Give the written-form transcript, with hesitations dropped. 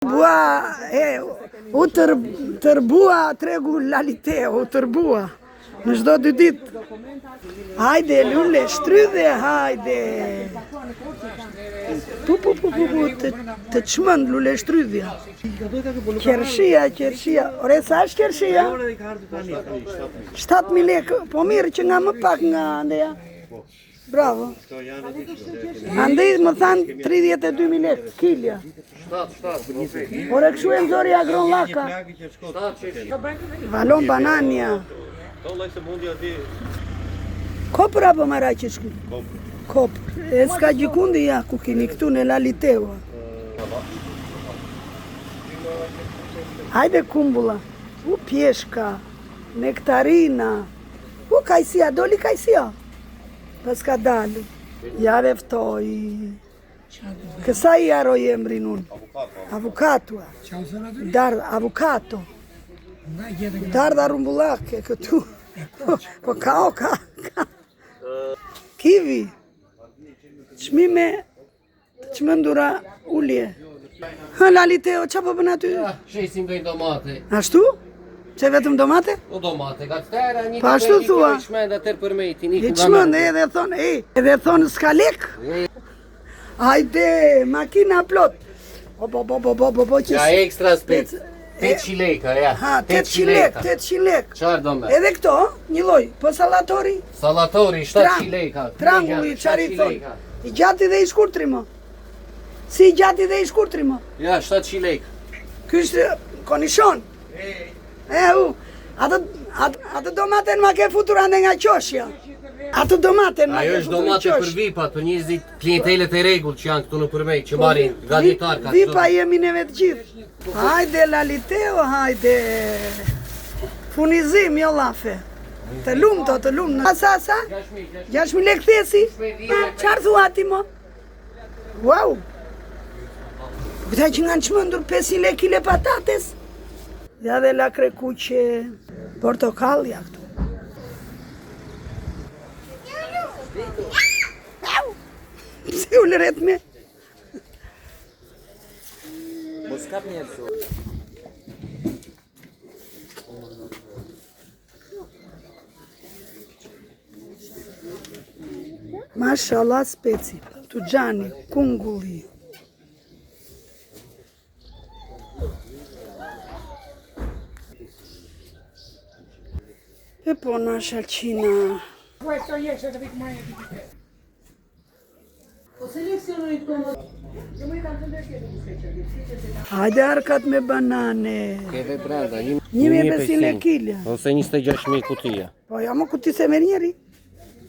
Bua, u tërbua tregu lalite, u tërbua. Në çdo 2 ditë. Hajde, lule, shtrydhe, hajde. Pu, të çmend lule shtrydhja. Qershia. Ore, sa është qershia? 7.000 lekë, po mirë që nga më pak nga ndeja. Bravo. Andej më thanë 32.000 lekë, kilja. Ore, këshu e nëzori agron laka. Valon banania. Kopër apo maraqeshku? Kopër. E s'ka gjikundi ja ku kini këtu në Laliteua. Hajde kumbula. U pjeshka, nektarina. U kajsia, doli kajsia. Pas ka dalu. Ja veftoj. Kësa i aroj emrin unë? Avukatua. Avukato. Darda rumbullake këtu. Po ka. Kivi. Çmime të çmendura ulje. Laliteo, qa po bën aty? Shesim bëjnë domate. Ashtu? Që vetëm domate? O domate, ka të tëra, një Pa ashtu thua? I çmend atër për mejtin. I çmend edhe thonë s'ka lek? Hajde, makina plot. Po që Ja ekstra spec. 800 leka, ja. Ha, 800 lek. Qarë do me? Edhe këto, një loj, po salatori? Salatori, 700 leka. Trangulli, qari thonë. I gjati dhe i shkurtri më. Si i gjati dhe i shkurtri më. Ja, 700 leka. Kështë konishon. Atë domaten ma ke futur ande nga qoshja. Atë domaten ma Ajo ke është futur nga domate për qoshja. vipat, për 20 klientelet e regull që janë këtu në përmej, që marin gaditar ka Vipa jemi neve të gjithë. Hajde Laliteo, hajde. Funizim, jo lafe. Të lumë të lumë. Sa? 6.000 lekë thesi? Qarë thua ti mo? Wow. Këta që nga në qmëndur 500 lekë kile patates. Ja dhe la krekuqe, portokalja këtu. Pse u lëret me? Mos kap njerëzu. Mashallah speci, tugjani, kungulli. E po na shalqina. Hajde arkat me banane. Keve brenda, 1.500 lekë kilja. Ose 26.000 kutia. Po ja më kuti se merr njeri.